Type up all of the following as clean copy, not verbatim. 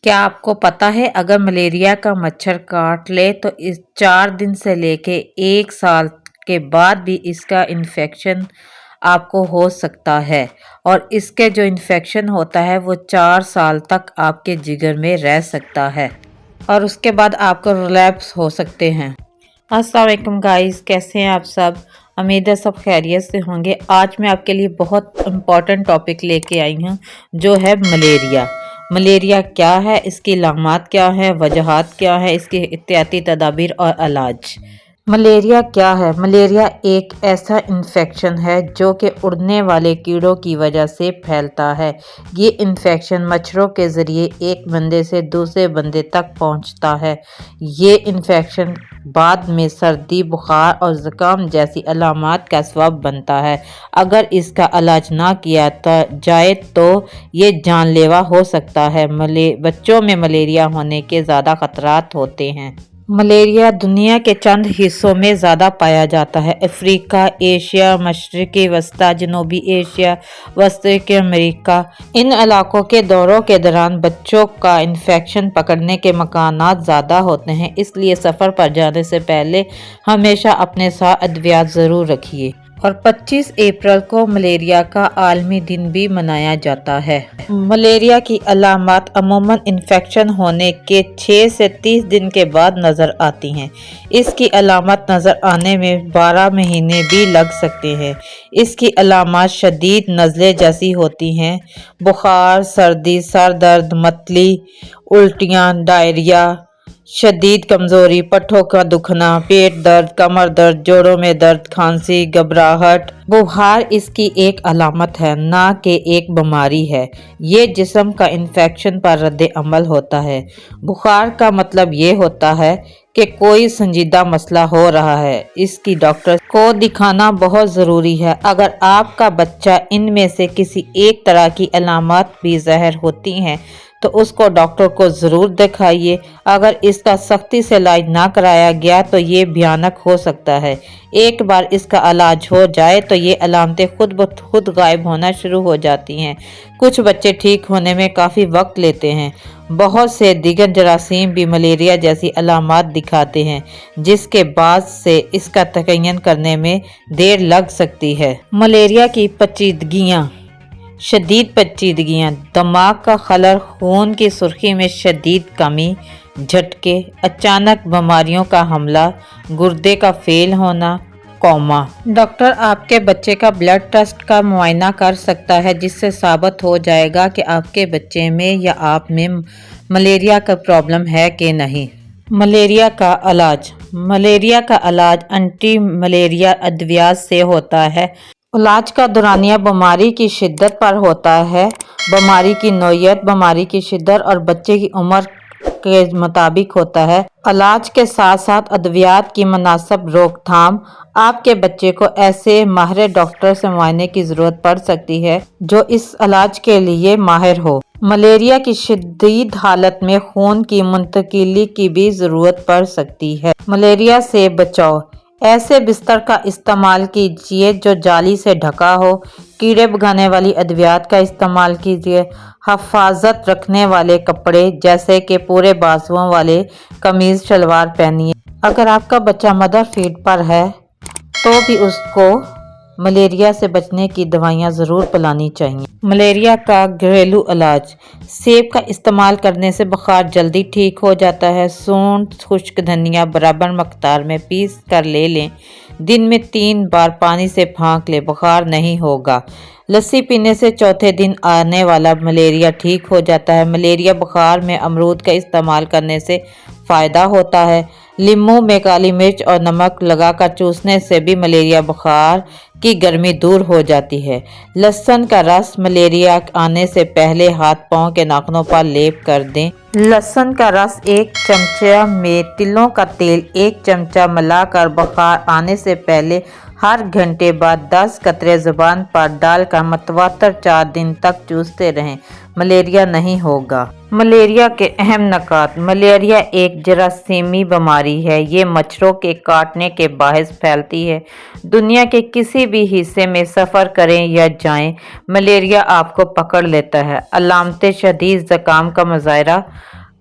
क्या आपको पता है अगर मलेरिया का मच्छर काट ले तो इस 4 दिन से लेके 1 साल के बाद भी इसका इन्फेक्शन आपको हो सकता है। और इसके जो इन्फेक्शन होता है वो 4 साल तक आपके जिगर में रह सकता है और उसके बाद आपको रिलैप्स हो सकते हैं। अस्सलाम वालेकुम गाइस, कैसे हैं आप सब? उम्मीद है सब खैरियत से होंगे। आज मैं आपके लिए बहुत इम्पॉर्टेंट टॉपिक लेके आई हूँ जो है मलेरिया। मलेरिया क्या है, इसकी अलामात क्या है, वजहात क्या है, इसके एहतियाती तदाबीर और इलाज। मलेरिया क्या है? मलेरिया एक ऐसा इन्फेक्शन है जो कि उड़ने वाले कीड़ों की वजह से फैलता है। ये इन्फेक्शन मच्छरों के ज़रिए एक बंदे से दूसरे बंदे तक पहुंचता है। ये इन्फेक्शन बाद में सर्दी, बुखार और ज़ुकाम जैसी अलामात का सबब बनता है। अगर इसका इलाज ना किया जाए तो ये जानलेवा हो सकता है। बच्चों में मलेरिया होने के ज़्यादा खतरात होते हैं। मलेरिया दुनिया के चंद हिस्सों में ज़्यादा पाया जाता है। अफ्रीका, एशिया, मशरक़ी वस्ती, जनूबी एशिया, वस्ती अमेरिका। इन इलाकों के दौरों के दौरान बच्चों का इन्फेक्शन पकड़ने के मकानात ज़्यादा होते हैं, इसलिए सफ़र पर जाने से पहले हमेशा अपने साथ अद्वियात ज़रूर रखिए। और 25 अप्रैल को मलेरिया का आलमी दिन भी मनाया जाता है। मलेरिया की अलामात अमूमन इन्फेक्शन होने के 6 से 30 दिन के बाद नज़र आती हैं। इसकी अलामत नज़र आने में 12 महीने भी लग सकते हैं। इसकी अलामत शदीद नज़ले जैसी होती हैं। बुखार, सर्दी, सर दर्द, मतली, उल्टियाँ, डायरिया, शदीद कमज़ोरी, पट्ठों का दुखना, पेट दर्द, कमर दर्द, जोड़ों में दर्द, खांसी, घबराहट। बुखार इसकी एक अलामत है, ना कि एक बीमारी है। ये जिस्म का इन्फेक्शन पर रद्द अमल होता है। बुखार का मतलब ये होता है कि कोई संजीदा मसला हो रहा है। इसकी डॉक्टर को दिखाना बहुत ज़रूरी है। अगर आपका बच्चा इनमें से किसी एक तरह की अलामत भी ज़ाहिर होती हैं तो उसको डॉक्टर को ज़रूर दिखाइए। अगर इसका सख्ती से इलाज ना कराया गया तो ये भयानक हो सकता है। एक बार इसका इलाज हो जाए तो ये अलामतें खुद ब खुद गायब होना शुरू हो जाती हैं। कुछ बच्चे ठीक होने में काफ़ी वक्त लेते हैं। बहुत से दीगर जरासीम भी मलेरिया जैसी अलामत दिखाते हैं, जिसके बाद से इसका तयन करने में देर लग सकती है। मलेरिया की पेचीदगियाँ। शदीद पेचीदगियाँ, दिमाग का खलल, खून की सुर्खी में शदीद कमी, झटके, अचानक बीमारियों का हमला, गुर्दे का फेल होना, कोमा। डॉक्टर आपके बच्चे का ब्लड टेस्ट का मुआयना कर सकता है, जिससे साबित हो जाएगा कि आपके बच्चे में या आप में मलेरिया का प्रॉब्लम है कि नहीं। मलेरिया का इलाज। मलेरिया का इलाज एंटी मलेरिया अद्वियात से होता है। इलाज का दौरानिया बीमारी की शिद्दत पर होता है। बीमारी की नौयत, बीमारी की शिद्दत और बच्चे की उम्र के मुताबिक होता है। इलाज के साथ साथ अद्वियात की मुनासिब रोकथाम। आपके बच्चे को ऐसे माहिर डॉक्टर से मुआयने की ज़रूरत पड़ सकती है जो इस इलाज के लिए माहिर हो। मलेरिया की शदीद हालत में खून की मुंतकिली की भी ज़रूरत पड़ सकती है। मलेरिया से बचाव। ऐसे बिस्तर का इस्तेमाल कीजिए जो जाली से ढका हो। कीड़े भगाने वाली अद्वियात का इस्तेमाल कीजिए। हिफाजत रखने वाले कपड़े जैसे कि पूरे बाजुओं वाले कमीज शलवार पहनिए। अगर आपका बच्चा मदर फीड पर है तो भी उसको मलेरिया से बचने की दवाइयाँ ज़रूर पिलानी चाहिए। मलेरिया का घरेलू इलाज। सेब का इस्तेमाल करने से बुखार जल्दी ठीक हो जाता है। सूंठ, खुश्क धनिया बराबर मकदार में पीस कर ले लें। दिन में 3 बार पानी से फाँक ले, बुखार नहीं होगा। लस्सी पीने से चौथे दिन आने वाला मलेरिया ठीक हो जाता है। मलेरिया बुखार में अमरूद का इस्तेमाल करने से फ़ायदा होता है। लीमू में काली मिर्च और नमक लगाकर चूसने से भी मलेरिया बुखार की गर्मी दूर हो जाती है। लहसुन का रस मलेरिया आने से पहले हाथ पांव के नाखूनों पर लेप कर दें। लहसुन का रस 1 चमचा में तिलों का तेल 1 चमचा मिलाकर बुखार आने से पहले हर घंटे बाद 10 कतरे ज़ुबान पर डालकर मतवातर 4 दिन तक चूसते रहें, मलेरिया नहीं होगा। मलेरिया के अहम नुकात। मलेरिया एक जरासीमी बीमारी है। ये मच्छरों के काटने के बायस फैलती है। दुनिया के किसी भी हिस्से में सफ़र करें या जाएं, मलेरिया आपको पकड़ लेता है। अलामतें शदीद ज़ुकाम का मुज़ाहरा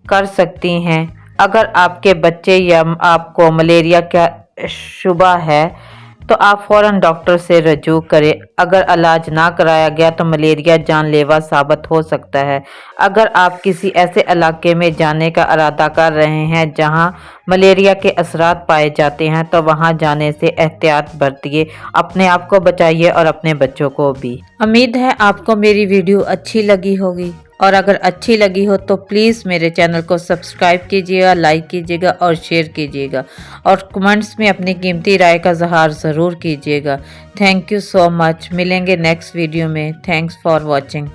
कर सकती हैं। अगर आपके बच्चे या आपको मलेरिया का शुबा है तो आप फ़ौरन डॉक्टर से रजू करें। अगर इलाज ना कराया गया तो मलेरिया जानलेवा साबित हो सकता है। अगर आप किसी ऐसे इलाके में जाने का इरादा कर रहे हैं जहां मलेरिया के असरात पाए जाते हैं तो वहां जाने से एहतियात बरतिए, अपने आप को बचाइए और अपने बच्चों को भी। उम्मीद है आपको मेरी वीडियो अच्छी लगी होगी, और अगर अच्छी लगी हो तो प्लीज़ मेरे चैनल को सब्सक्राइब कीजिएगा, लाइक कीजिएगा और शेयर कीजिएगा, और कमेंट्स में अपनी कीमती राय का इज़हार ज़रूर कीजिएगा। Thank you so much. मिलेंगे नेक्स्ट वीडियो में। Thanks for watching.